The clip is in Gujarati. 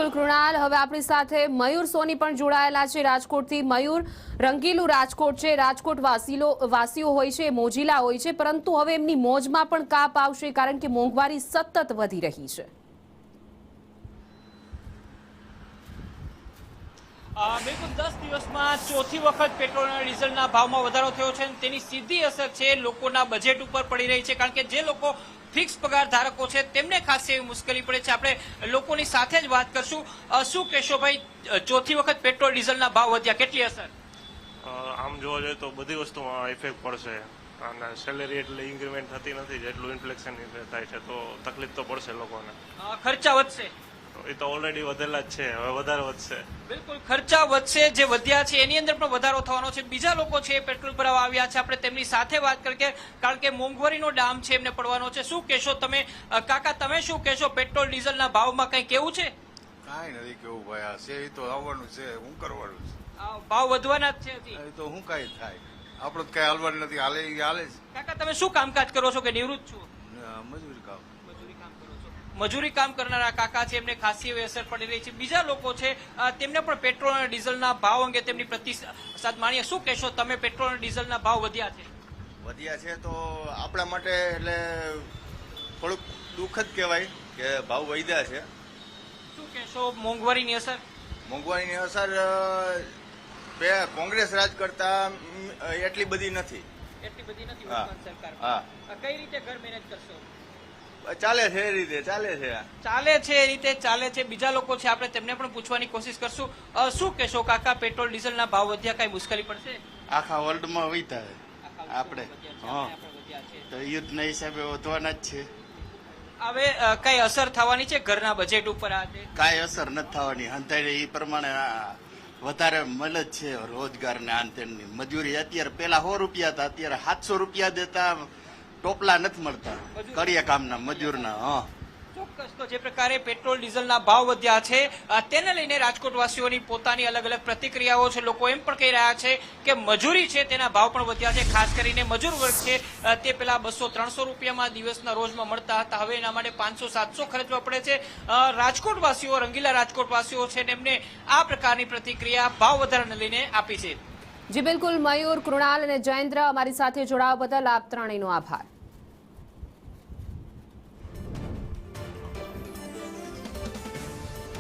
બિલકુલ કૃણાલ, હવે આપણી સાથે મયુર સોની પણ જોડાયેલા છે રાજકોટથી. મયુર, રંગીલું રાજકોટ છે, રાજકોટ વાસીઓ હોય છે, મોજીલા હોય છે, પરંતુ હવે એમની મોજમાં પણ કાપ આવશે કારણ કે મોંઘવારી સતત વધી રહી છે. બિલકુલ 10 દિવસમાં ચોથી વખત પેટ્રોલ અને ડીઝલના ભાવમાં વધારો થયો છે. તેની સીધી અસર છે લોકોના બજેટ ઉપર પડી રહી છે, કારણ કે જે લોકો ફિક્સ પગાર ધારકો છે તેમને ખાસ એવી મુશ્કેલી પડે છે. આપણે લોકોની સાથે જ વાત કરશું. શું કહેશો ભાઈ, ચોથી વખત પેટ્રોલ ડીઝલના ભાવ વધ્યા, કેટલી અસર? આમ જોવા જોઈએ તો બધી વસ્તુમાં ઇફેક્ટ પડશે, અને સેલેરી એટલે ઇન્ક્રીમેન્ટ થતી નથી જેટલું ઇન્ફ્લેક્શન થાય છે, તો તકલીફ તો પડશે લોકોને. ખર્ચા વધશે? એ તો ઓલરેડી વધેલા જ છે, હવે વધારે વધશે. બિલકુલ, ખર્ચા વધશે, જે વધ્યા છે એની અંદર પણ વધારો થવાનો છે. બીજા લોકો છે પેટ્રોલ ભરાવા આવ્યા છે, આપણે તેમની સાથે વાત કરીએ, કારણ કે મોંઘવારીનો ડામ છે એમને પડવાનો છે. શું કહેશો તમે કાકા, તમે શું કહેશો? પેટ્રોલ ડીઝલના ભાવમાં કઈ કેવું છે? કાંઈ નથી કેવું ભાઈ, આ છે એ તો આવવાનું છે, શું કરવાનું છે? ભાવ વધવાના જ છે હજી. એ તો શું કાંઈ થાય, આપણું તો કઈ હાલવાનું નથી, હાલે એ હાલે જ. કાકા, તમે શું કામકાજ કરો છો કે નિવૃત્ત છો? મજૂરી કામ. મજૂરી કામ કરો છો. મજૂરી કામ કરનારા કાકા છે, એમને ખાસી એવી અસર પડી રહી છે. બીજા લોકો છે તેમને પણ પેટ્રોલ અને ડીઝલના ભાવ અંગે તેમની પ્રતિસાદ માણીએ. શું કહેશો તમે? પેટ્રોલ અને ડીઝલના ભાવ વધ્યા છે. વધ્યા છે તો આપણા માટે એટલે થોડુંક દુઃખ જ કહેવાય કે ભાવ વધ્યા છે. શું કહેશો મોંઘવારીની અસર? મોંઘવારીની અસર કોંગ્રેસ રાજ કરતા એટલી બધી નથી. એટલી બધી નથી હા. વર્તમાન સરકાર. હા, કઈ રીતે ઘર મેનેજ કરશો? ચાલે છે એ રીતે ચાલે છે. ચાલે છે એ રીતે ચાલે છે. બીજા લોકો છે, આપણે તેમને પણ પૂછવાની કોશિશ કરશું. શું કહેશો કાકા, પેટ્રોલ ડીઝલના ભાવ વધ્યા, કઈ મુશ્કેલી પડશે? આખા વર્લ્ડમાં વધ્યા આપણે તો યુદ્ધના હિસાબે વધવાના જ છે. હવે કઈ અસર થવાની છે ઘરના બજેટ ઉપર? કાંઈ અસર નથી થવાની. અંધારે એ પ્રમાણે વધારે મળે જ છે રોજગાર ને આંતરની મજૂરી. અત્યારે પેલા 100 રૂપિયા હતા, અત્યારે 700 રૂપિયા દેતા ટોપલા નથી મળતા કડિયા કામના મજૂરના. હા, ચોક્કસ. તો જે પ્રકારે પેટ્રોલ ડીઝલના ભાવ વધ્યા છે તેને લઈને રાજકોટવાસીઓની પોતાની અલગ અલગ પ્રતિક્રિયાઓ છે. લોકો એમ પણ કહી રહ્યા છે કે મજૂરી છે તેના ભાવ પણ વધ્યા છે. ખાસ કરીને મજૂર વર્ગ છે તે પેલા 200-300 રૂપિયામાં દિવસના રોજમાં મળતા હતા, હવે એના માટે 500-700 ખર્ચવા પડે છે. રાજકોટવાસીઓ, રંગીલા રાજકોટવાસીઓ છે, એમને આ પ્રકારની પ્રતિક્રિયા ભાવ વધારાને લઈને આપી છે. જી બિલકુલ, મયુર, કૃણાલ અને જયેન્દ્ર અમારી સાથે જોડાવા બદલ આપ ત્રણેયનો આભાર.